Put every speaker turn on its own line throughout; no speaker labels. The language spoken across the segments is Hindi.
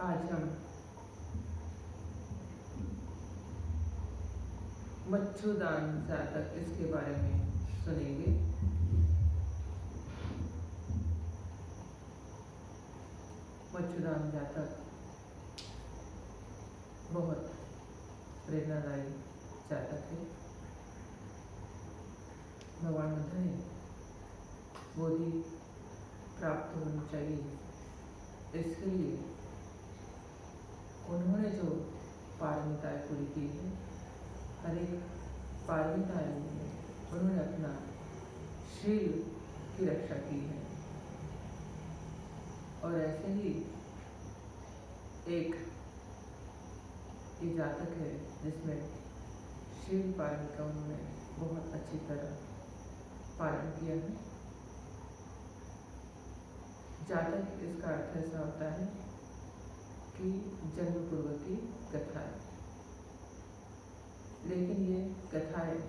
आज हम मच्छुदान जातक इसके बारे में सुनेंगे। मच्छुदान जातक बहुत प्रेरणादायी जातक है। भगवान बुद्ध ने बोधि प्राप्त होनी चाहिए, इसके लिए उन्होंने जो पारमिताएं पूरी की है, हर एक पारमिताएं में उन्होंने अपना शील की रक्षा की है। और ऐसे ही एक ये जातक है जिसमें शील पालन का उन्होंने बहुत अच्छी तरह पालन किया है। जातक इसका अर्थ ऐसा होता है कि जन्म पूर्व की कथाएं, लेकिन ये कथाएं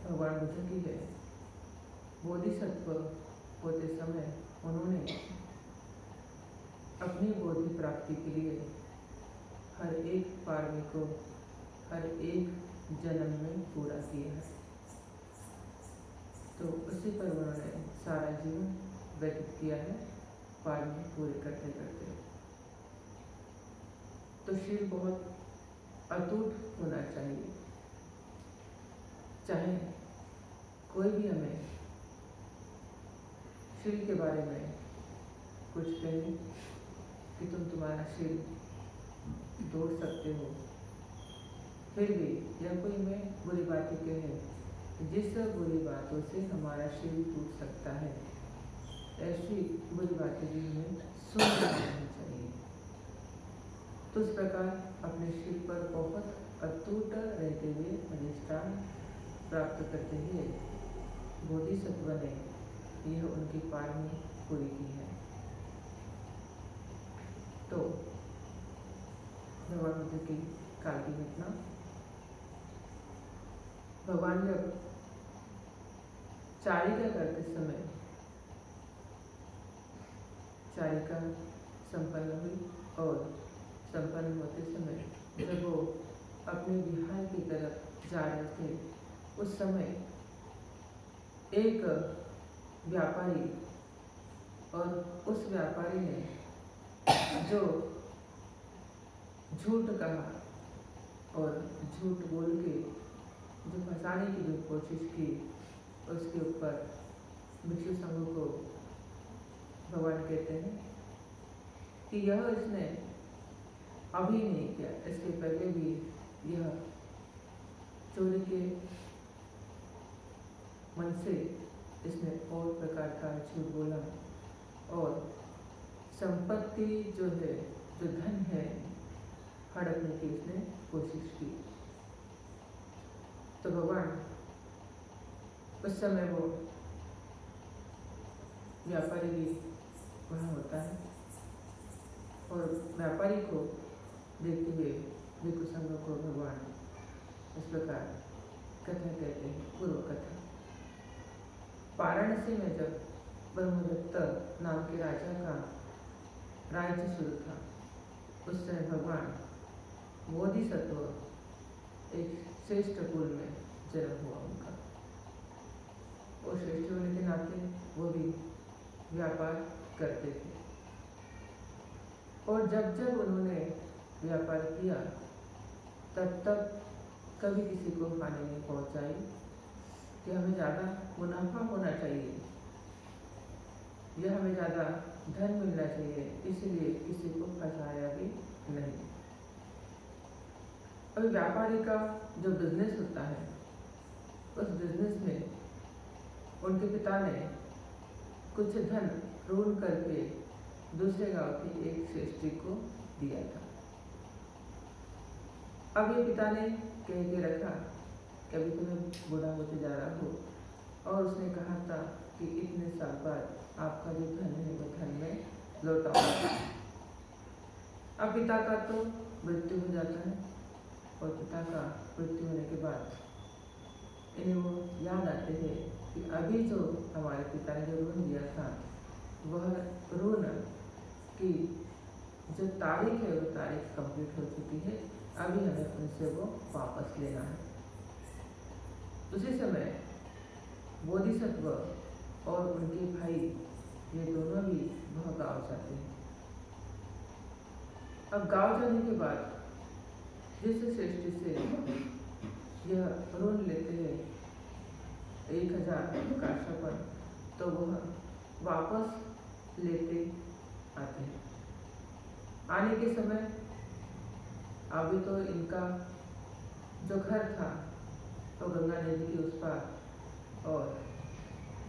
भगवान बुद्ध की है। बोधिसत्व होते समय उन्होंने अपनी बोधि प्राप्ति के लिए हर एक पारमी को हर एक जन्म में पूरा किया है। तो उसी पर उन्होंने सारा जीवन व्यतीत किया है, पारमी पूरे करते करते। तो शील बहुत अटूट होना चाहिए। चाहे कोई भी हमें शील के बारे में कुछ कहे कि तुम तुम्हारा शील तोड़ सकते हो, फिर भी या कोई हमें बुरी बातें कहे, जिस बुरी बातों से हमारा शील टूट सकता है, ऐसी बुरी बातें भी हमें सुननी नहीं चाहिए। तो इस प्रकार अपने शील पर बहुत अटूट रहते हुए अधिष्ठान प्राप्त करते हुए बोधिसत्व ने यह उनकी पारमी पूरी की है। तो भगवान बुद्ध की काल की घटना, भगवान जब चारिका करते समय चारिका संपन्न हुई और संपन्न होते समय जब वो अपने विहार की तरफ जा रहे थे, उस समय एक व्यापारी, और उस व्यापारी ने जो झूठ कहा और झूठ बोल के जो फंसाने की जो कोशिश की, उसके ऊपर भिक्षु संघ को भगवान कहते हैं कि यह इसने अभी नहीं किया, इसके पहले भी यह चोरी के मन से इसने और प्रकार का झूठ बोला और संपत्ति जो है, जो धन है, हड़पने की इसने कोशिश की। तो भगवान उस समय वो व्यापारी भी वहाँ होता है और व्यापारी को देखते हुए भिक्षु संघ को भगवान इस प्रकार कथा कहते हैं, पूर्व कथा। वाराणसी में जब ब्रह्मदत्त नाम के राजा का राज्य शुरू था, उस समय भगवान बोधिसत्व एक श्रेष्ठ कुल में जन्म हुआ उनका। वो श्रेष्ठ होने के नाते वो भी व्यापार करते थे और जब जब उन्होंने व्यापार किया तब तब कभी किसी को हानि नहीं पहुंचाई कि हमें ज़्यादा मुनाफा होना चाहिए या हमें ज़्यादा धन मिलना चाहिए, इसलिए किसी को फंसाया भी नहीं। अभी व्यापारी का जो बिजनेस होता है, उस बिजनेस में उनके पिता ने कुछ धन ऋण करके दूसरे गांव की एक श्रेष्ठी को दिया था। अब ये पिता ने कह के रखा कि अभी तुम्हें बूढ़ा होते जा रहा हो, और उसने कहा था कि इतने साल बाद आपका जो धन है वो धन में लौटाऊंगा। अब पिता का तो मृत्यु हो जाता है और पिता का मृत्यु होने के बाद इन्हें वो याद आते हैं कि अभी जो हमारे पिता ने जो ऋण दिया था, वह ऋण की जो तारीख है वो तारीख कंप्लीट हो चुकी है, अभी हमें उनसे वो वापस लेना है। उसी समय बोधिसत्व और उनके भाई ये दोनों भी वह गांव जाते हैं। अब गांव जाने के बाद जिस सृष्टि से यह ऋण लेते हैं 1000 काशापन, तो वह वापस लेते आते हैं। आने के समय अभी तो इनका जो घर था तो गंगा नदी के उस पार, और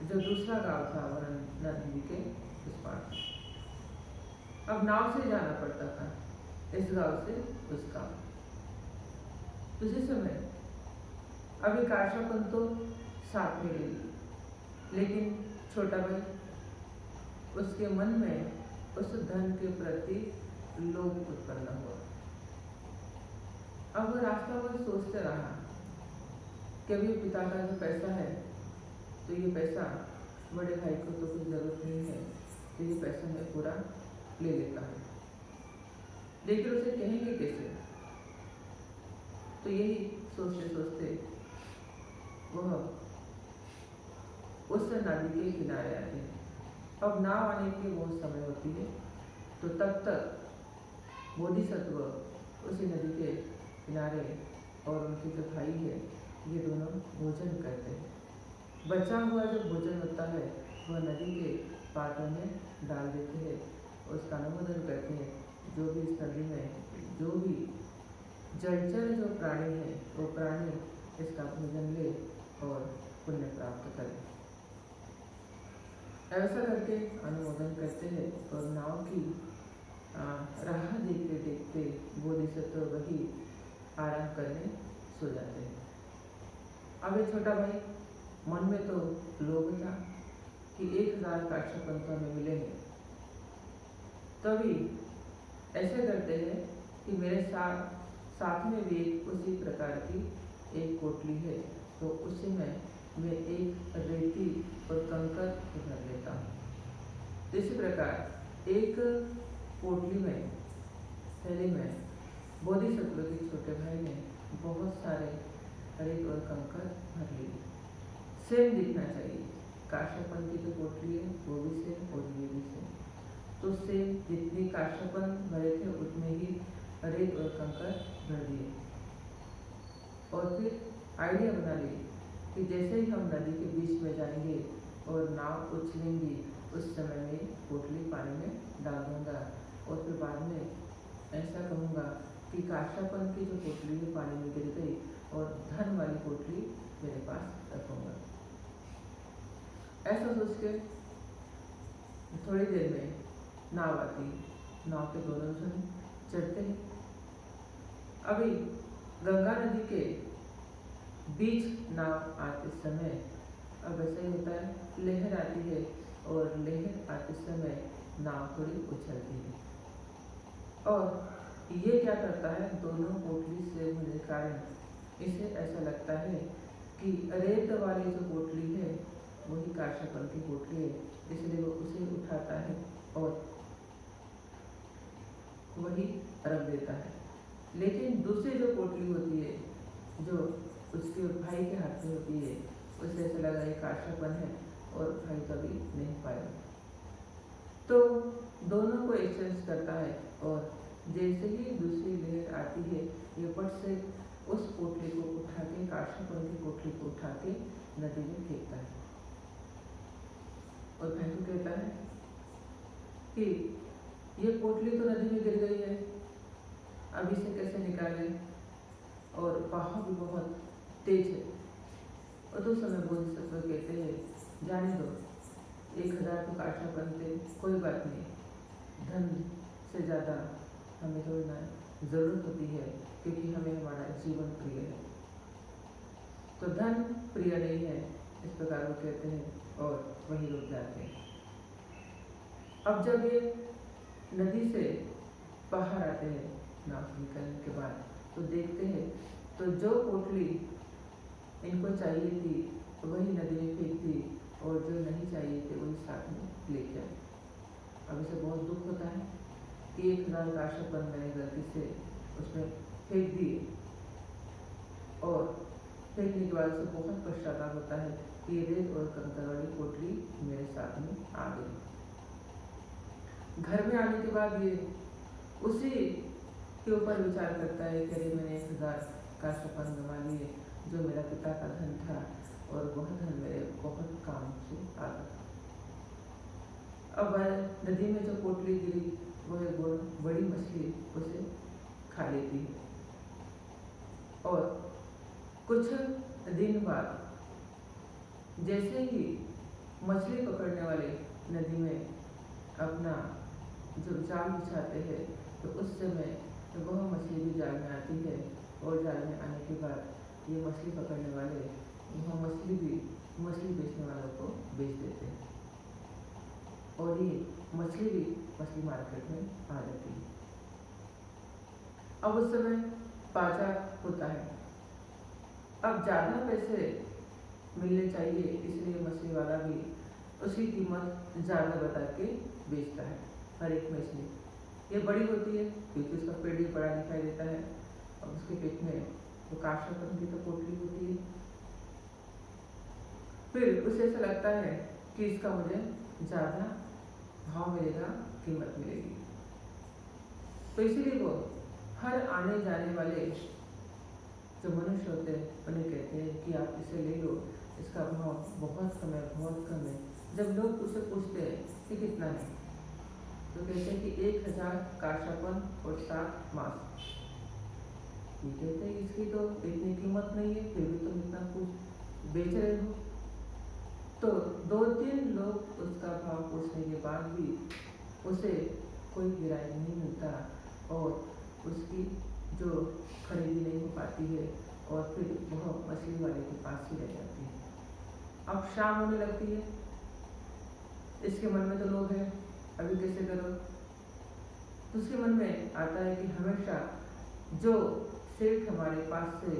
जो दूसरा गांव था वो नदी के उस पार। अब नाव से जाना पड़ता था इस गांव से उस गांव। उसी समय अभी काशापन तो साथ में ले ली, लेकिन छोटा भाई उसके मन में उस धन के प्रति लोभ उत्पन्न हुआ। अब वो रास्ता भर सोचते रहा कि अभी पिता का जो पैसा है तो ये पैसा बड़े भाई को तो कुछ जरूरत नहीं है, तो ये पैसा मैं पूरा ले लेता हूँ, लेकिन उसे कहेंगे कैसे? तो यही सोचते सोचते वह उस नदी के किनारे आते हैं। अब नाव आने की बहुत समय होती है, तो तब तक बोधिसत्व उसी नदी के किनारे और उनके जो भाई है ये दोनों भोजन करते हैं। बचा हुआ जो भोजन होता है वह नदी के पात्रों में डाल देते हैं, उसका अनुमोदन करते हैं। जो भी इस नदी में जो भी जलचर जो प्राणी है वो प्राणी इसका भोजन ले और पुण्य प्राप्त करे। ऐसा करके अनुमोदन करते हैं और नाव की राह देखते देखते बोधिसत्व वही आराम करने सो जाते हैं। अब ये छोटा भाई मन में तो लोभ था कि 1000 काशापन तो हमें मिलेंगे, तभी ऐसे करते हैं कि मेरे साथ में भी एक उसी प्रकार की एक पोटली है, तो उसी में मैं एक रेती और कंकर भर लेता हूँ। इसी प्रकार एक पोटली में थैली में बोधिसत्व के छोटे भाई ने बहुत सारे रेत और कंकर भर लिए। सेम दिखना चाहिए, काशापन की जो पोटली है वो भी सेम और ये भी सेम, तो सेम जितनी काशापन भरे थे उतने ही रेत और कंकर भर दिए। और फिर आइडिया बना ली कि जैसे ही हम नदी के बीच में जाएंगे और नाव उछलेंगी, उस समय में पोटली पानी में डाल दूंगा और फिर बाद में ऐसा कहूँगा कि काशापन की जो पोटली है पानी में गिर गई और धन वाली पोटली मेरे पास रखूँगा। ऐसा सोच के थोड़ी देर में नाव आती, नाव के दोनों जन चढ़ते हैं। अभी गंगा नदी के बीच नाव आते समय अब ऐसा ही होता है, लहर आती है और लहर आते समय नाव थोड़ी उछलती है, और ये क्या करता है, दोनों पोटली से होने के कारण इसे ऐसा लगता है कि रेत वाली जो पोटली है वही काशापन की पोटली है, इसलिए वो उसे उठाता है और वही रख देता है। लेकिन दूसरी जो पोटली होती है जो उसके भाई के हाथ में होती है, उसे ऐसा लगा ये काशापन है और भाई कभी नहीं पाया, तो दोनों को एक्सचेंज करता है और जैसे ही दूसरी लहर आती है ये पट से उस पोटली को उठा के, काशापन की पोटली को उठा के नदी में फेंकता है और भाई को कहता है कि ये पोटली तो नदी में गिर गई है, अब इसे कैसे निकालें, और बहाव भी बहुत तेज है। और तो समय बोधिसत्व कहते हैं जाने दो, 1000 तो काशापन थे, कोई बात नहीं, धन से ज़्यादा हमें थोड़ी ना जरूरत होती है, क्योंकि हमें हमारा जीवन प्रिय है, तो धन प्रिय नहीं है, इस प्रकार वो कहते हैं और वही रुक जाते हैं। अब जब ये नदी से बाहर आते हैं नाव निकलने के बाद, तो देखते हैं तो जो पोटली इनको चाहिए थी वही नदी में फेंक दी और जो नहीं चाहिए थे वही साथ में लेके आए। अब इसे बहुत दुख होता है कि 1000 काशापन मैंने गलती से उसमें फेंक दिए, और फेंकने के बाद उसे बहुत पश्चाताप होता है कि ये रेत और कंकड़ वाली पोटली मेरे साथ में आ गई। घर में आने के बाद ये उसी के ऊपर विचार करता है कि अरे मैंने 1000 काशापन गंवा लिए, जो मेरा पिता का धन था, और वह धन मेरे बहुत काम से आ गया। अब वह नदी में जो पोटली गिरी, वह एक बड़ी मछली उसे खा लेती है, और कुछ दिन बाद जैसे ही मछली पकड़ने वाले नदी में अपना जो जाल बिछाते हैं, तो उस समय वह मछली भी जाल में आती है, और जाल में आने के बाद ये मछली पकड़ने वाले वह मछली भी मछली बेचने वालों को बेच देते हैं, और ये मछली भी मछली मार्केट में आ जाती है। अब उस समय बाजार होता है, अब ज़्यादा पैसे मिलने चाहिए, इसलिए मछली वाला भी उसकी कीमत ज़्यादा बता के बेचता है। हर एक मछली ये बड़ी होती है क्योंकि उसका पेट भी बड़ा दिखाई देता है, और उसके पेट में वो काशापन की तो पोटली होती है। फिर उसे ऐसा लगता है कि इसका मुझे ज़्यादा भाव मिलेगा, कीमत मिलेगी, तो इसीलिए वो हर आने जाने वाले जो मनुष्य होते हैं उन्हें कहते हैं कि आप इसे ले लो, इसका भाव बहुत कम है, बहुत कम है। जब लोग उसे पूछते हैं कि कितना है, तो कहते हैं कि 1000 काशापन और 7 मास। ये कहते हैं इसकी तो इतनी कीमत नहीं है, फिर भी तुम इतना कुछ बेच रहे हो। तो 2-3 लोग उसका भाव पूछने के बाद भी उसे कोई गिराई नहीं मिलता, और उसकी जो खरीदी नहीं हो पाती है, और फिर वह मछली वाले के पास ही रह जाती है। अब शाम होने लगती है, इसके मन में तो लोग हैं, अभी कैसे करो। तो उसके मन में आता है कि हमेशा जो सेठ हमारे पास से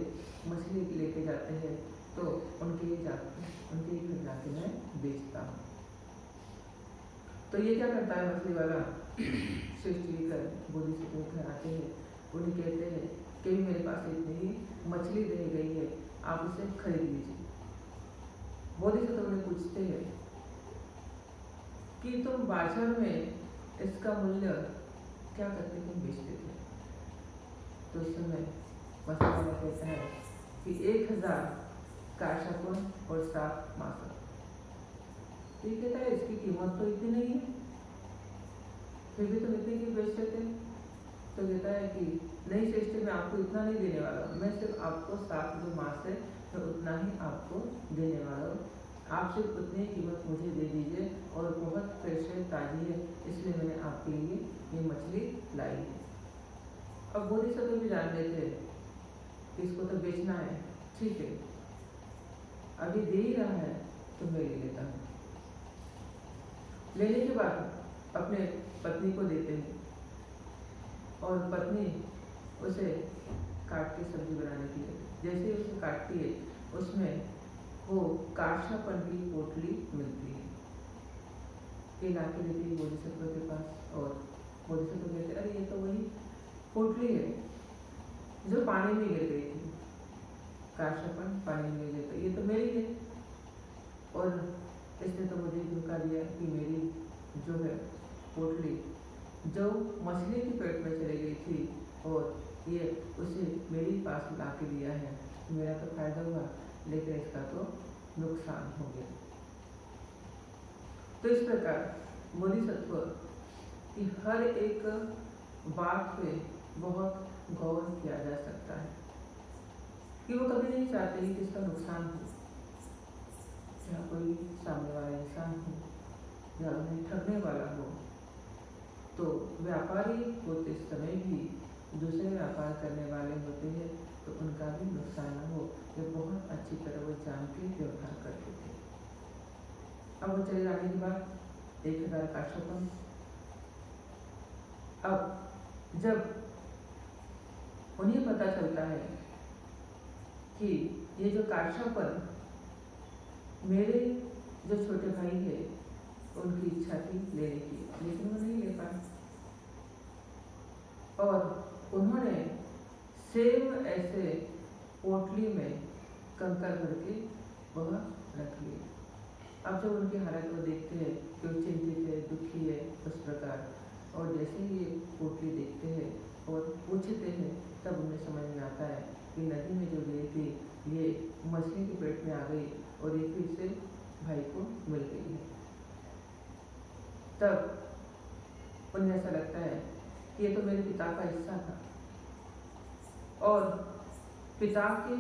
मछली लेके जाते हैं, तो उनके घर जाके मैं बेचता हूँ। तो ये क्या करता है मछली वाला, शिव जी कर बोधिसत्व घर आते हैं, उन्हें कहते हैं कि मेरे पास इतनी ही मछली रह गई है, आप उसे खरीद लीजिए। बोधिसत्व उन्हें पूछते हैं कि तुम बाजार में इसका मूल्य क्या करके तुम बेचते थे? तो उस समय मछली वाला कहता है कि 1000 काशापन और 7 मास। ये कहता है इसकी कीमत तो इतनी नहीं है, फिर भी तुम इतने की बेचते थे? तो कहता है कि नहीं श्रेष्ठ, मैं आपको इतना नहीं देने वाला, मैं सिर्फ आपको 7 जो मास है मैं उतना ही आपको देने वाला हूँ। आप सिर्फ उतनी कीमत मुझे दे दीजिए, और बहुत फ्रेश है, ताज़ी है, इसलिए मैंने आपके लिए ये मछली लाई है। अब बोधिसत्व भी जान लेते हैं कि इसको तो बेचना है, ठीक है, अभी दे ही रहा है तो मैं ले लेता हूँ। लेने के बाद अपने पत्नी को देते हैं, और पत्नी उसे काट के सब्जी बनाने के लिए, जैसे ही उसे काटती है, उसमें वो काशापन की पोटली मिलती है। ये ला के देती है बोधिसत्व के पास, और बोधिसत्व कहते अरे ये तो वही पोटली है जो पानी में गिर गई थी, काशापन पानी में गिर गई, ये तो मेरी है, और इसने तो मुझे धोखा दिया कि मेरी जो है पोटली जो मछली के पेट में चली गई थी, और ये उसे मेरे पास ला के दिया है, मेरा तो फायदा हुआ, लेकिन इसका तो नुकसान हो गया। तो इस प्रकार बोधिसत्व की हर एक बात पे बहुत गौर किया जा सकता है कि वो कभी नहीं चाहते कि इसका नुकसान हो, या कोई सामने वाला इंसान हो, या उन्हें ठगने वाला हो। तो व्यापारी होते समय भी दूसरे व्यापार करने वाले होते हैं, तो उनका भी नुकसान न हो, ये बहुत अच्छी तरह वो जान के व्यवहार करते थे। अब वो चले जाने के बाद 1000 काशापन। अब जब उन्हें पता चलता है कि ये जो काशापन मेरे जो छोटे भाई है उनकी इच्छा थी लेने की, लेकिन वो नहीं ले पाए। और उन्होंने सेम ऐसे पोटली में कंकर भर के वह रख लिए। अब जब उनकी हालत को देखते हैं कि वो चिंतित है, दुखी है उस प्रकार, और जैसे ही ये पोटली देखते हैं और पूछते हैं, तब उन्हें समझ में आता है कि नदी में जो गई थी ये मछली के पेट में आ गई और ये फिर से भाई को मिल गई है। तब उन्हें ऐसा लगता है कि ये तो मेरे पिता का हिस्सा था, और पिता के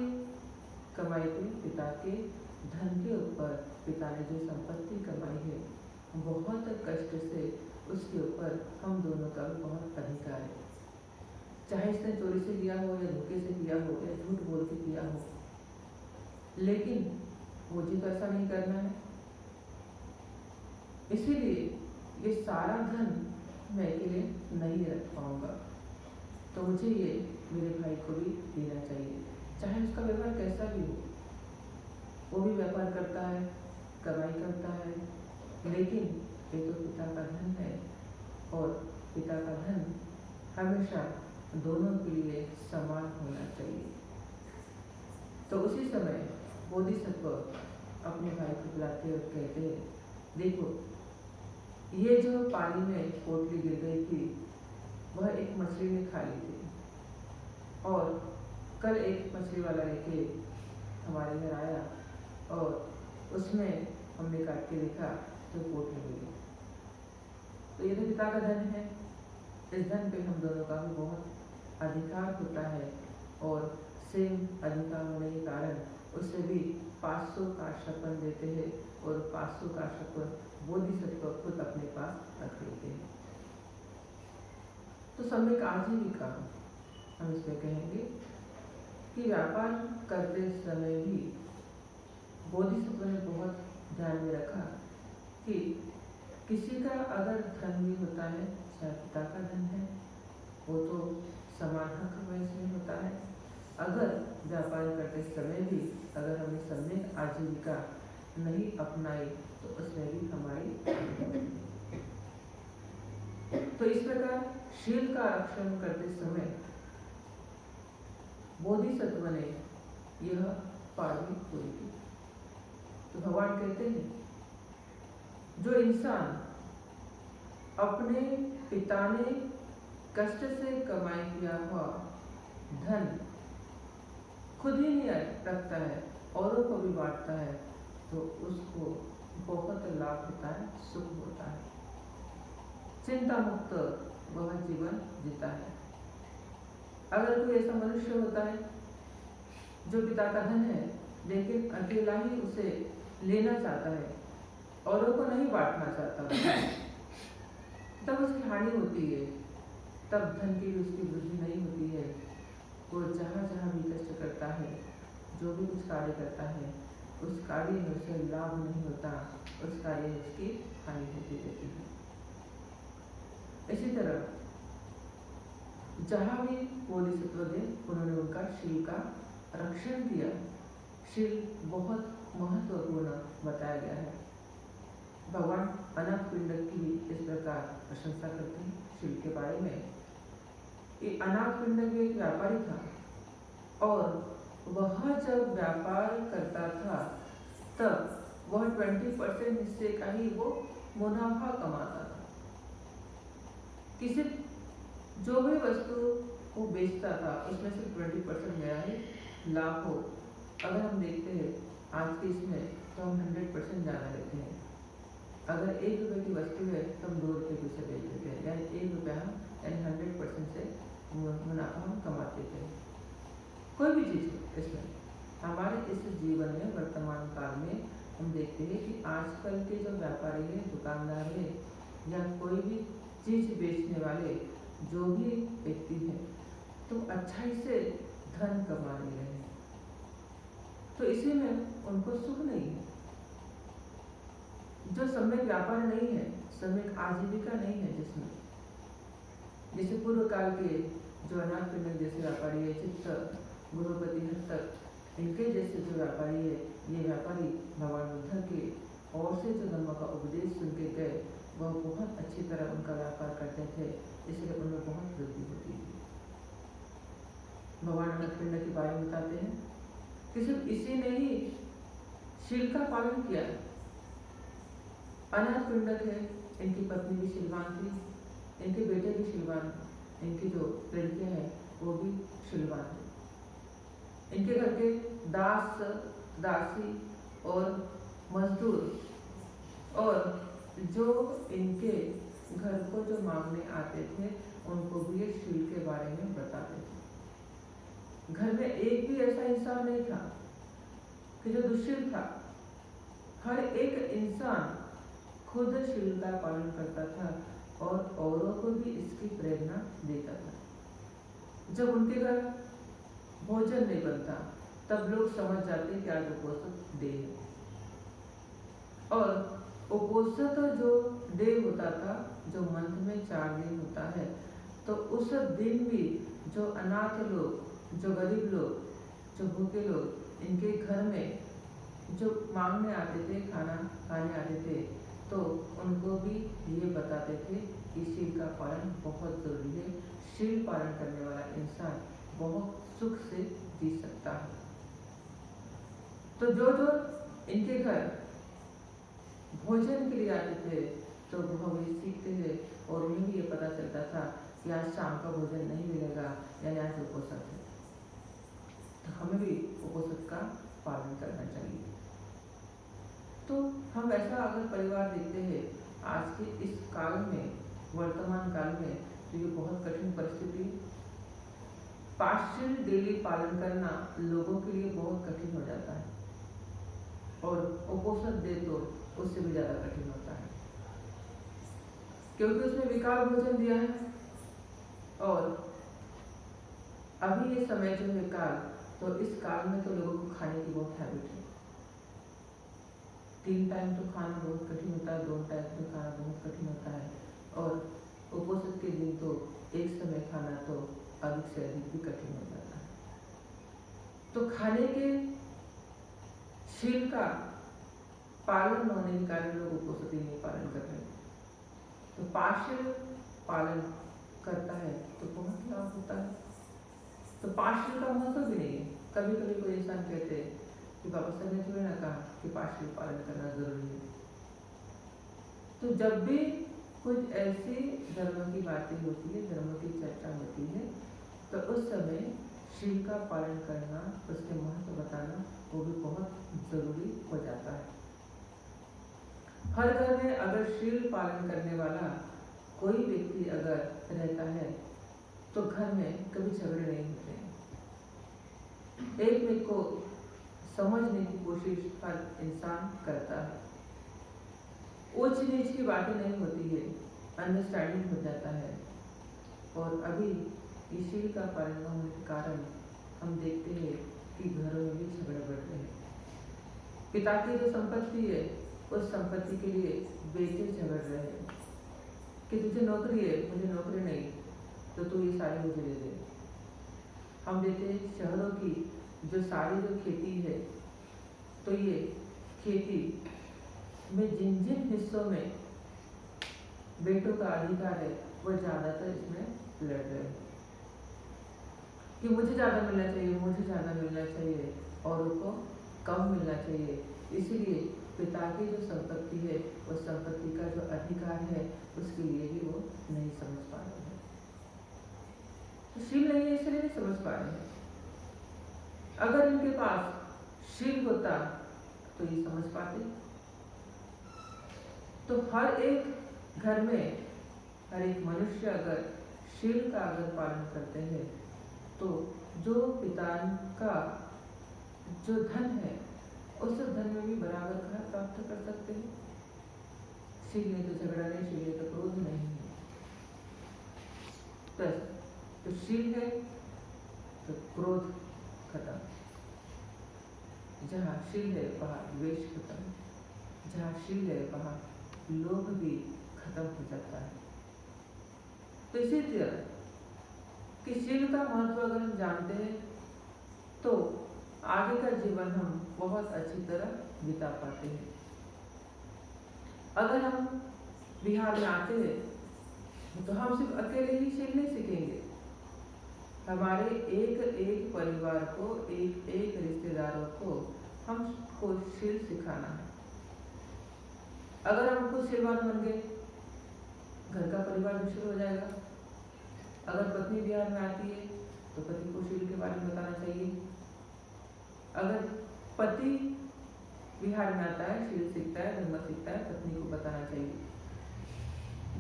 कमाई पे, पिता के धन के ऊपर पिता ने जो संपत्ति कमाई है, बहुत कष्ट से उसके ऊपर हम दोनों का भी बहुत अधिकार है। चाहे इसने चोरी से किया हो या धोखे से किया हो या झूठ बोल के किया हो, लेकिन मुझे तो ऐसा नहीं करना है। इसीलिए ये सारा धन मैं अकेले नहीं रख पाऊंगा, तो मुझे ये मेरे भाई को भी देना चाहिए, चाहे उसका व्यवहार कैसा भी हो। वो भी व्यापार करता है, कमाई करता है, लेकिन ये तो पिता का धन है, और पिता का धन हमेशा दोनों के लिए समान होना चाहिए। तो उसी समय बोधिसत्व अपने भाई को बुलाते और कहते हैं, देखो ये जो पानी में पोटली गिर गई थी वह एक मछली ने खा ली थी, और कल एक मछली वाला लेके हमारे घर आया और उसमें हमने काट के देखा तो पोटली मिली। तो ये तो पिता का धन है, इस धन पे हम दोनों का भी बहुत अधिकार होता है, और सेम अधिकार होने के कारण उसे भी 500 का शपथ देते हैं, और 500 का शपथ बोधिसत्व खुद अपने पास रख लेते हैं। तो सम्यक आजीविका हम इसमें कहेंगे कि व्यापार करते समय भी बोधिसत्व ने बहुत ध्यान में रखा कि किसी का अगर धन भी होता है, चाहे पिता का धन है, वो तो समान हक में होता है। अगर व्यापार करते समय भी अगर हमने सम्यक आजीविका नहीं अपनाई तो उसमें भी हमारी तो इस प्रकार शील का रक्षण करते समय बोधिसत्व ने यह पारवी पूरी की। तो भगवान कहते हैं, जो इंसान अपने पिता ने कष्ट से कमाई किया हुआ धन खुद ही नहीं रखता है, औरों को भी बांटता है, तो उसको बहुत लाभ होता है, सुख होता है, चिंता मुक्त वह जीवन जीता है। अगर कोई ऐसा मनुष्य होता है जो पिता का धन है लेकिन अकेला ही उसे लेना चाहता है, औरों को नहीं बांटना चाहता, तब उसकी हानि होती है, तब धन की उसकी वृद्धि नहीं होती है। वो जहाँ जहाँ भी कष्ट करता है, जो भी कुछ कार्य करता है, उस कार्य में उसे लाभ नहीं होता, उस कार्य में उसकी हानि होती रहती है। इसी तरह जहाँ भी बोधिसत्व थे उन्होंने उनका शील का रक्षण किया। शील बहुत महत्वपूर्ण बताया गया है। भगवान अनाथपिंडक की इस प्रकार प्रशंसा करते हैं शील के बारे में। ये अनाथपिंडक भी एक व्यापारी था, और वह जब व्यापार करता था तब वह 20% हिस्से का ही वो मुनाफा कमाता था। किसी जो भी वस्तु वो बेचता था उसमें से 20% मेरा ही लाभ हो। अगर हम देखते हैं आज के इसमें तो हम 100% ज़्यादा लेते हैं। अगर 1 रुपये की वस्तु है तो हम 2 रुपये की उसे बेच देते हैं, यानी 1 रुपया हम यानी 100% से मुनाफा हम कमाते थे। कोई भी चीज़ हो, इसमें हमारे इस जीवन में वर्तमान काल में हम देखते हैं कि आजकल के जो व्यापारी है, दुकानदार है, या कोई भी चीज़ बेचने वाले जो भी व्यक्ति है, तो अच्छाई से धन कमा रहे हैं, तो इसी में उनको सुख नहीं है। जो सम्यक व्यापार नहीं है, सम्यक आजीविका नहीं है, जिसमें जैसे पूर्व काल के जो अनाथपिंडक जैसे व्यापारी है, चित्त गुरुपति हस्तक, इनके जैसे जो व्यापारी है, ये व्यापारी भगवान बुद्ध के और से जो धर्म का उपदेश सुन के गए, वह बहुत अच्छी तरह उनका व्यापार करते थे, इसलिए उनमें बहुत वृद्धि होती थी। भगवान अनाथपिंड के बारे में बताते हैं कि सिर्फ इसी ने ही शील का पालन किया। अनाथपिंडक है, इनकी पत्नी भी शीलवान थी, इनके बेटे भी शीलवान, इनकी जो लड़कियां हैं वो भी शीलवान थे। इनके घर के दास दासी और मजदूर और जो इनके घर को जो मांगने आते थे उनको भी ये शील के बारे में बताते थे। घर में एक भी ऐसा इंसान नहीं था कि जो दुष्शील था। हर एक इंसान खुद शील का पालन करता था और औरों को भी इसकी प्रेरणा देता था। जब उनके घर भोजन नहीं बनता तब लोग समझ जाते कि आज उपोषित डे है। और उपोषित जो डे होता था, जो मंथ में 4 दिन होता है, तो उस दिन भी जो अनाथ लोग, जो गरीब लोग, जो भूखे लोग इनके घर में जो मांगने आते थे, खाना खाने आते थे, तो उनको भी ये बताते थे कि शील का पालन बहुत जरूरी है। शील पालन करने वाला इंसान बहुत सुख से जी सकता है। तो जो जो इनके घर भोजन के लिए आते थे तो वह भी सीखते थे और उन्हें भी ये पता चलता था कि आज शाम का भोजन नहीं मिलेगा, यानी आज उपोषित है। तो हमें भी उपोषित का पालन करना चाहिए। तो हम ऐसा अगर परिवार देखते हैं आज के इस काल में, वर्तमान काल में, तो ये बहुत कठिन परिस्थिति, पार्शियल डेली पालन करना लोगों के लिए बहुत कठिन हो जाता है और उपोषित डे तो उससे भी ज्यादा कठिन होता है, क्योंकि उसमें विकार भोजन दिया है। और अभी ये समय जो है काल, तो इस काल में तो लोगों को खाने की बहुत हैबिट है। 3 टाइम तो खाना बहुत कठिन होता है, 2 टाइम तो खाना बहुत कठिन होता है, और उपोषित के दिन तो एक समय खाना तो अधिक से अधिक भी कठिन हो जाता है। तो खाने के शील का पालन होने के कारण लोग उपोषित नहीं पालन कर रहे। तो पार्शियल पालन करता है तो बहुत लाभ होता है। तो पार्शियल का महत्व भी नहीं है। कभी कभी कोई इंसान कहते हैं कि बाबा साहब ने थोड़ी ना कहा कि पार्शियल पालन करना जरूरी है। तो जब भी कुछ ऐसी धर्म की बातें होती है, धर्म की चर्चा होती है, तो उस समय शील का पालन करना, उसके महत्व बताना, वो भी बहुत जरूरी हो जाता है। हर घर में अगर शील पालन करने वाला कोई व्यक्ति अगर रहता है तो घर में कभी झगड़े नहीं होते। एक में को समझने की कोशिश हर इंसान करता है। ऊंच नीच की बातें नहीं होती है, अंडरस्टैंडिंग हो जाता है। और अभी इस शील का पालन होने के कारण हम देखते हैं कि घरों में भी झगड़े बढ़ रहे हैं। पिता की जो संपत्ति है उस संपत्ति के लिए बेटे झगड़ रहे हैं कि तुझे नौकरी है, मुझे नौकरी नहीं, तो तू ये सारी मुझे दे दे। हम देते हैं शहरों की जो सारी जो खेती है, तो ये खेती में जिन जिन हिस्सों में बेटों का अधिकार है वो ज्यादातर इसमें लड़ रहे हैं कि मुझे ज्यादा मिलना चाहिए, मुझे ज्यादा मिलना चाहिए, औरों को कम मिलना चाहिए। इसलिए पिता की जो संपत्ति है, उस संपत्ति का जो अधिकार है, उसके लिए भी वो नहीं समझ पा रहे हैं। तो शील नहीं है इसलिए नहीं समझ पा रहे हैं। अगर इनके पास शील होता तो ये समझ पाते। तो हर एक घर में हर एक मनुष्य अगर शील का अगर पालन करते हैं तो जो पिता का जो धन है उस धन में भी बराबर का प्राप्त कर सकते हैं। शील में तो झगड़ा नहीं, शील में तो क्रोध नहीं है। तो शील है तो क्रोध खत्म। जहाँ शील है वहाँ द्वेष खत्म, जहाँ शील है वहाँ लोभ भी खत्म हो जाता है। तो इसी तरह कि शील का महत्व अगर हम जानते हैं तो आगे का जीवन हम बहुत अच्छी तरह बिता पाते हैं। अगर हम बिहार में आते हैं तो हम सिर्फ अकेले ही शील नहीं सीखेंगे, हमारे एक एक परिवार को, एक एक रिश्तेदारों को हमको शील सिखाना है। अगर हम खुद शीलवान बन गए, घर का परिवार भी शील हो जाएगा। अगर पत्नी बिहार में आती है तो पति को शील के बारे में बताना चाहिए। अगर पति बिहार में आता है, शील सीखता है, धर्म सीखता है, पत्नी को बताना चाहिए।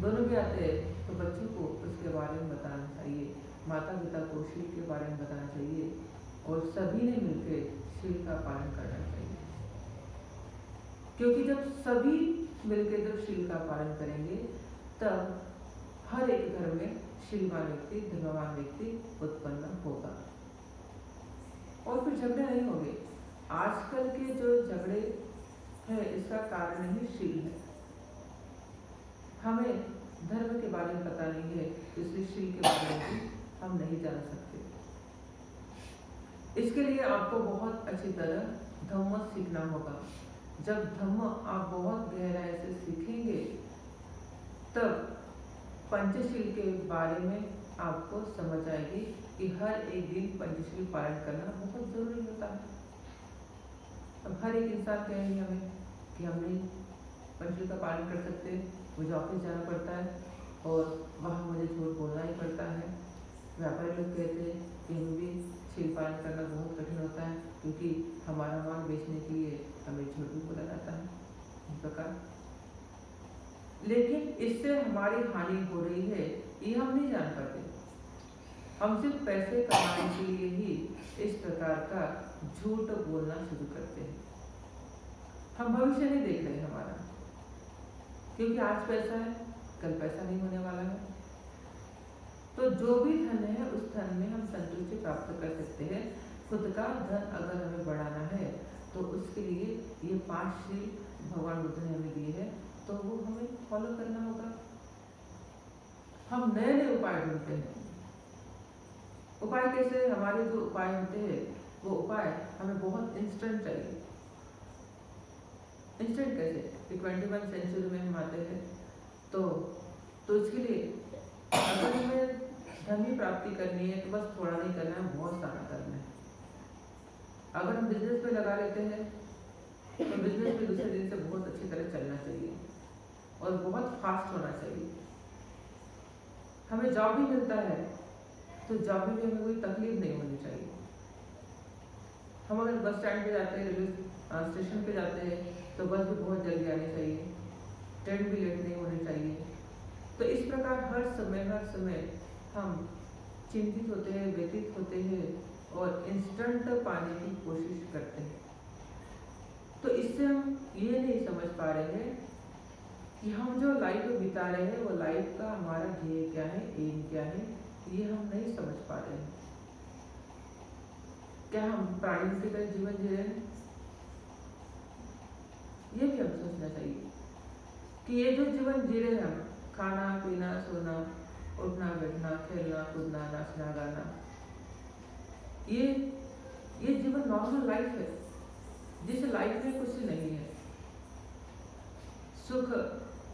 दोनों भी आते हैं तो बच्चों को उसके बारे में बताना चाहिए, माता पिता को शील के बारे में बताना चाहिए और सभी ने मिलकर शील का पालन करना चाहिए। क्योंकि जब सभी मिलकर जब शील का पालन करेंगे तब हर एक घर में शीलवान व्यक्ति, धर्मवान व्यक्ति उत्पन्न होगा और फिर झगड़े नहीं होंगे। आजकल के जो झगड़े है इसका कारण ही शील है। हमें धर्म के बारे में पता नहीं है, इसलिए शील के बारे में भी हम नहीं जान सकते। इसके लिए आपको बहुत अच्छी तरह धम्म सीखना होगा। जब धम्म आप बहुत गहराई से सीखेंगे तब पंचशील के बारे में आपको समझ आएगी कि हर एक दिन पंचशील पालन करना बहुत जरूरी होता है। अब हर एक इंसान कहेंगे हमें कि हम नहीं पंचशील का पालन कर सकते, मुझे ऑफिस जाना पड़ता है और वहाँ मुझे झूठ बोलना ही पड़ता है। व्यापारी लोग कहते हैं कि हमें भी शील पालन करना बहुत कठिन होता है क्योंकि हमारा माल बेचने के लिए हमें झूठ भी बोला जाता है, इस प्रकार। लेकिन इससे हमारी हानि हो रही है ये हम नहीं जान पाते। हम सिर्फ पैसे कमाने के लिए ही इस प्रकार का झूठ बोलना शुरू करते हैं। हम भविष्य नहीं देख रहे हमारा, क्योंकि आज पैसा है, कल पैसा नहीं होने वाला है। तो जो भी धन है उस धन में हम संतुष्टि प्राप्त कर सकते हैं। खुद का धन अगर हमें बढ़ाना है तो उसके लिए ये 5 शील भगवान बुद्ध ने हमें दिए हैं, तो वो हमें फॉलो करना होगा। हम नए नए उपाय ढूंढते हैं। उपाय कैसे? हमारे जो उपाय होते हैं वो उपाय हमें बहुत इंस्टेंट चाहिए। इंस्टेंट कैसे? 21वीं सेंचुरी में हम आते हैं तो इसके लिए अगर हमें धन की प्राप्ति करनी है तो बस थोड़ा नहीं करना है, बहुत सारा करना है। अगर हम बिजनेस में लगा लेते हैं तो बिजनेस में दूसरे दिन से बहुत अच्छी तरह चलना चाहिए और बहुत फास्ट होना चाहिए। हमें जॉब भी मिलता है तो जॉब में भी हमें कोई तकलीफ नहीं होनी चाहिए। हम अगर बस स्टैंड पे जाते हैं, रेलवे स्टेशन पे जाते हैं तो बस भी बहुत जल्दी आनी चाहिए, ट्रेन भी लेट नहीं होनी चाहिए। तो इस प्रकार हर समय हम चिंतित होते हैं, व्यतीत होते हैं और इंस्टेंट पाने की कोशिश करते हैं। तो इससे हम ये नहीं समझ पा रहे हैं कि हम जो लाइफ बिता रहे हैं वो लाइफ का हमारा ध्येय क्या है, एम क्या है, ये हम नहीं समझ पा रहे हैं। क्या हम प्राणियों की तरह जीवन जी रहे हैं? ये भी हम सोचना चाहिए कि ये जो जीवन जी रहे हैं हम, खाना पीना सोना, उठना बैठना, खेलना कूदना, नाचना गाना, ये जीवन नॉर्मल लाइफ है जिस लाइफ में कुछ नहीं है। सुख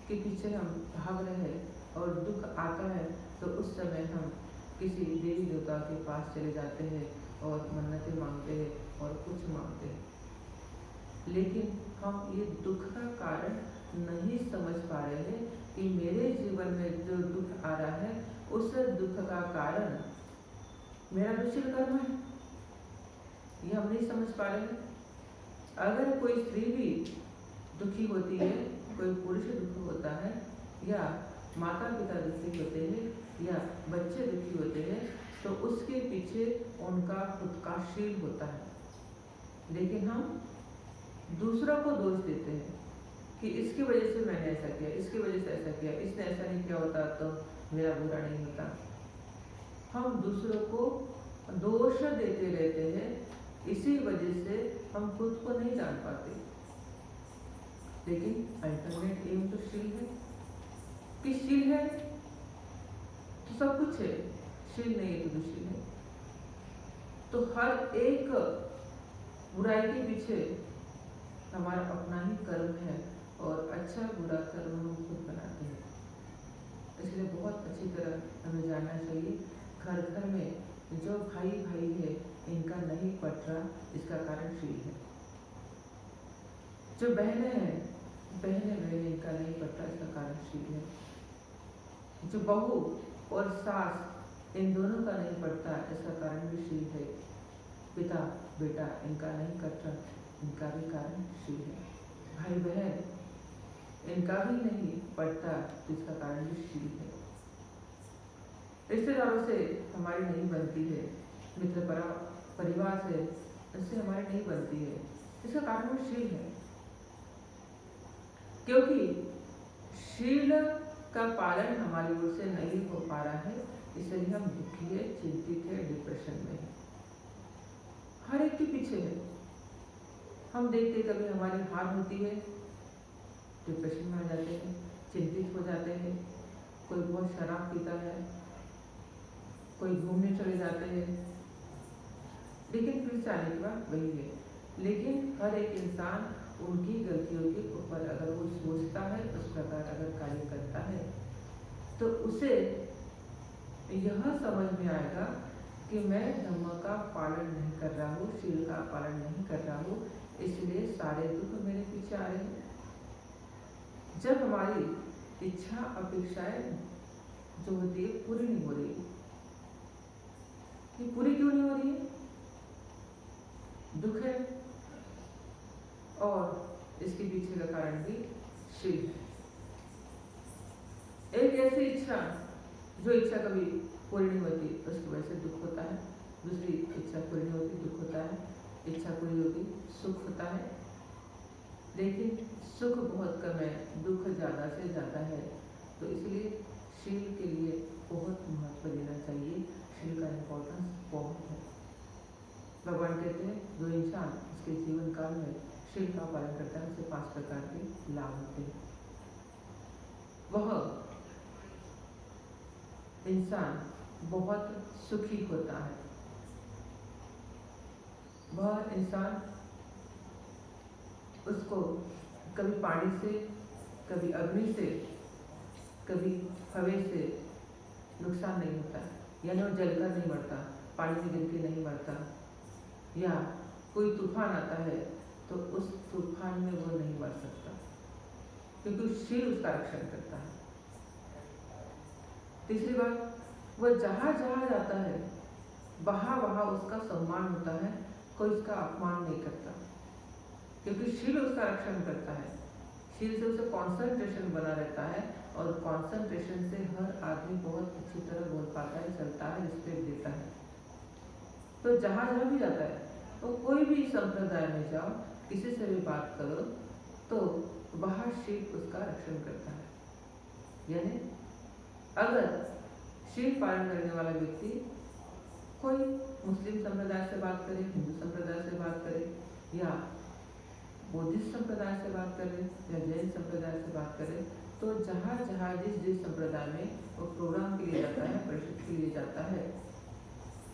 के पीछे हम भाग रहे हैं और दुख आता है तो उस समय हम किसी देवी देवता के पास चले जाते हैं और मन्नतें मांगते हैं और कुछ मांगते हैं। लेकिन हम ये दुख का कारण नहीं समझ पा रहे हैं कि मेरे जीवन में जो दुख आ रहा है उस दुख का कारण मेरा दुष्ट कर्म है, ये हम नहीं समझ पा रहे हैं। अगर कोई स्त्री भी दुखी होती है, कोई पुरुष दुखी होता है या माता पिता दुखी होते हैं या बच्चे दुखी होते हैं तो उसके पीछे उनका खुद का शील होता है। लेकिन हम दूसरों को दोष देते हैं कि इसकी वजह से मैंने ऐसा किया, इसकी वजह से ऐसा किया, इसने ऐसा नहीं किया होता तो मेरा बुरा नहीं होता। हम दूसरों को दोष देते रहते हैं, इसी वजह से हम खुद को नहीं जान पाते। लेकिन अल्टरनेट एम तो शील है कि शील है तो सब कुछ है, शील नहीं है तो दुशील है। तो हर एक बुराई के पीछे हमारा अपना ही कर्म है और अच्छा बुरा कर्म हम खुद बनाते हैं। इसलिए बहुत अच्छी तरह हमें जानना चाहिए। घर घर में जो भाई भाई है इनका नहीं पट रहा, इसका कारण शील है। जो बहनें हैं, बहनें इनका नहीं पट रहा, इसका कारण शील है। जो बहू और सास इन दोनों का नहीं पड़ता, इसका कारण भी शील है। पिता बेटा इनका नहीं कटता, इनका भी कारण शील है। भाई बहन इनका भी नहीं पड़ता, इसका कारण भी शील है। रिश्तेदारों से हमारी नहीं बनती है, मित्र परिवार से इससे हमारी नहीं बनती है, इसका कारण भी शील है। क्योंकि शील का पालन हमारी ओर से नहीं हो पा रहा है, इसलिए हम दुखी है, चिंतित है, डिप्रेशन में है। हर एक के पीछे है। हम देखते कभी हमारी हार होती है, डिप्रेशन में आ जाते हैं, चिंतित हो जाते हैं। कोई बहुत शराब पीता है, कोई घूमने चले जाते हैं, लेकिन फिर से आने के बाद वही है। लेकिन हर एक इंसान उनकी गलतियों के ऊपर अगर वो सोचता है, उस प्रकार अगर कार्य करता है, तो उसे यह समझ में आएगा कि मैं धर्म का पालन नहीं कर रहा हूँ, शील का पालन नहीं कर रहा हूँ, इसलिए सारे दुख मेरे पीछे आ रहे हैं। जब हमारी इच्छा अपेक्षाएं जो होती है पूरी नहीं हो रही, ये पूरी क्यों नहीं हो रही है? दुख है, और इसके पीछे का कारण भी शील है। एक ऐसी इच्छा, जो इच्छा कभी पूरी नहीं होती, उसकी वजह से दुख होता है। दूसरी इच्छा पूरी नहीं होती, दुख होता है। इच्छा पूरी होती, सुख होता है। लेकिन सुख बहुत कम है, दुख ज़्यादा से ज़्यादा है। तो इसलिए शील के लिए बहुत महत्व देना चाहिए। शील का इम्पोर्टेंस बहुत है। भगवान कहते हैं जो इंसान उसके जीवन काल में शील का पालन करता है, उसे 5 प्रकार के लाभ होते हैं। वह इंसान बहुत सुखी होता है। वह इंसान, उसको कभी पानी से, कभी अग्नि से, कभी हवा से नुकसान नहीं होता, यानी वो जलकर नहीं मरता, पानी में गिर के नहीं मरता। या कोई तूफान आता है तो उस तूफान में वो नहीं मर सकता, क्योंकि शील उसका रक्षण करता है। तीसरी बात, वह जहाँ जहाँ जाता है वहाँ वहाँ उसका सम्मान होता है, कोई उसका अपमान नहीं करता, क्योंकि शील उसका रक्षण करता है। शील से उसे कॉन्सेंट्रेशन बना रहता है, और कॉन्सेंट्रेशन से हर आदमी बहुत अच्छी तरह बोल पाता है, चलता है, रिस्पेक्ट देता है। तो जहाँ जहाँ भी जाता है, तो कोई भी संप्रदाय में जाओ, किसी से भी बात करो, तो वहाँ शील उसका रक्षण करता है। यानी अगर शील पालन करने वाला व्यक्ति कोई मुस्लिम संप्रदाय से बात करे, हिंदू संप्रदाय से बात करे, या बौद्धिस्ट संप्रदाय से बात करे, या जैन संप्रदाय से बात करे, तो जहाँ जहाँ जिस संप्रदाय में वो प्रोग्राम के लिए जाता है, परिषद के लिए जाता है,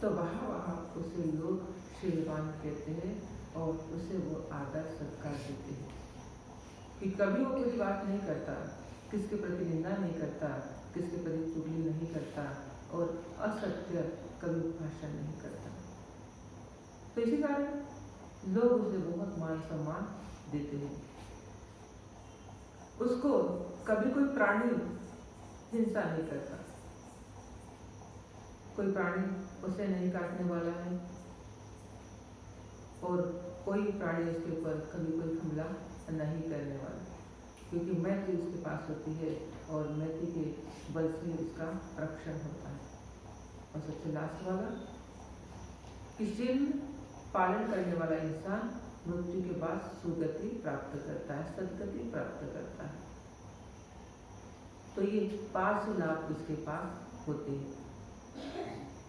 तो वहाँ वहाँ उसे लोग शीलवान कहते हैं, और उसे वो आदर सत्कार देते हैं कि कभी वो कोई बात नहीं करता, किसके प्रति निंदा नहीं करता, किसके प्रति चुगली नहीं करता, और असत्य कभी भाषण नहीं करता। तो इसी कारण लोग उसे बहुत मान सम्मान देते हैं। उसको कभी कोई प्राणी हिंसा नहीं करता, कोई प्राणी उसे नहीं काटने वाला है, और कोई प्राणी उसके ऊपर कभी कोई हमला नहीं करने वाला, क्योंकि मैत्री उसके पास होती है, और मैत्री के बल से उसका रक्षण होता है। और सबसे लास्ट वाला, कि शील पालन करने वाला इंसान मृत्यु के बाद सुगति प्राप्त करता है, सद्गति प्राप्त करता है। तो ये 5 लाभ उसके पास होते हैं।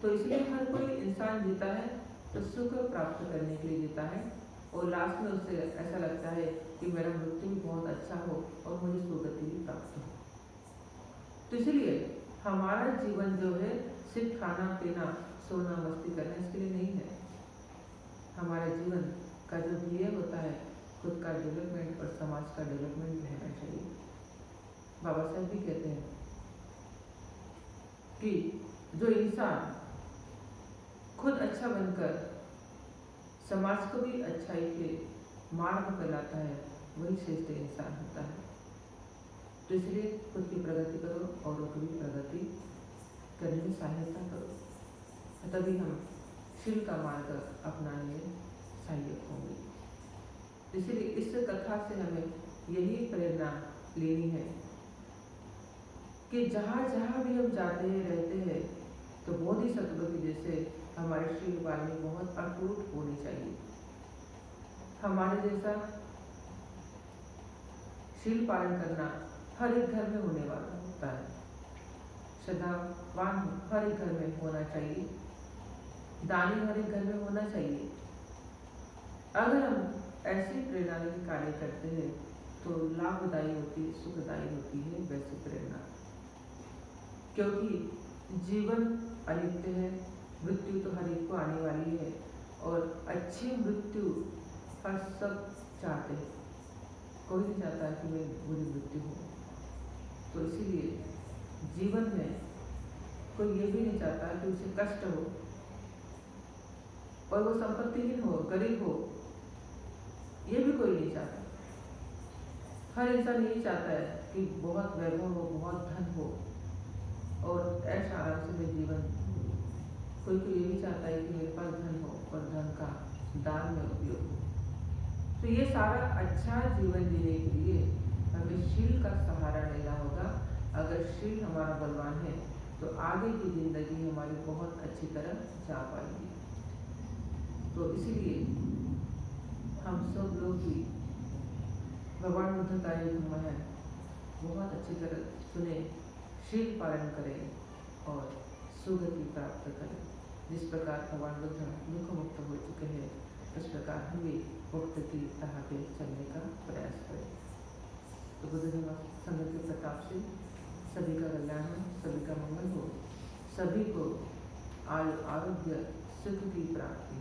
तो इसलिए हर कोई इंसान जीता है तो सुख प्राप्त करने के लिए जीता है, और लास्ट में उसे ऐसा लगता है कि मेरा मृत्यु भी बहुत अच्छा हो और मुझे सुगति भी प्राप्त हो। तो इसलिए हमारा जीवन जो है सिर्फ खाना पीना सोना मस्ती करना इसके लिए नहीं है। हमारा जीवन का जो ध्येय होता है, खुद का डेवलपमेंट और समाज का डेवलपमेंट भी होना चाहिए। बाबा साहब भी कहते हैं कि जो इंसान खुद अच्छा बनकर समाज को भी अच्छाई के मार्ग पर लाता है, वही श्रेष्ठ इंसान होता है। तो इसलिए खुद की प्रगति करो, औरों की भी प्रगति करने में सहायता करो, तभी हम शील का मार्ग अपनाने में सहायक होंगे। इसलिए इस कथा से हमें यही प्रेरणा लेनी है कि जहाँ जहाँ भी हम जाते हैं रहते हैं, तो बोधिसत्व की जैसे हमारे शील वाणी बहुत अटूट होनी चाहिए। हमारे जैसा शील पालन करना हर एक घर में होने वाला होता है। श्रद्धावान हर एक घर में होना चाहिए, दानी हर एक घर में होना चाहिए। अगर हम ऐसी प्रेरणा के कार्य करते हैं तो लाभदायी होती, सुखदायी होती है वैसी प्रेरणा, क्योंकि जीवन अनित्य है, मृत्यु तो हर एक को आने वाली है और अच्छी मृत्यु हर सब चाहते हैं। कोई नहीं चाहता कि मैं बुरी मृत्यु हो। तो इसीलिए जीवन में कोई ये भी नहीं चाहता कि उसे कष्ट हो और वो संपत्तिहीन हो, गरीब हो, ये भी कोई नहीं चाहता। हर इंसान यही चाहता है कि बहुत वैभव हो, बहुत धन हो और ऐश आराम से मैं जीवन। कोई कोई ये भी चाहता है कि मेरे पास धन हो और धन का दान में उपयोग हो। तो ये सारा अच्छा जीवन जीने के लिए हमें शील का सहारा लेना होगा। अगर शील हमारा बलवान है तो आगे की जिंदगी हमारी बहुत अच्छी तरह जा पाएगी। तो इसीलिए हम सब लोग भी भगवान बुद्ध का ये धर्म है, बहुत अच्छी तरह सुने, शील पालन करें और सुगति प्राप्त करें। जिस प्रकार भगवान बुद्ध दुख मुक्त हो चुके हैं, उस प्रकार हम भी मुक्त की राह पे चलने का प्रयास करें। तो बुद्ध धर्म संघ के प्रताप से सभी का कल्याण हो, सभी का मंगल हो, सभी को आयु आरोग्य सुख की प्राप्ति।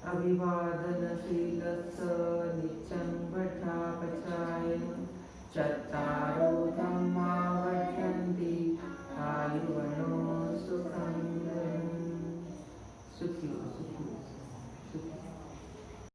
अभिवादनशीलस्य नित्यं वठापचायं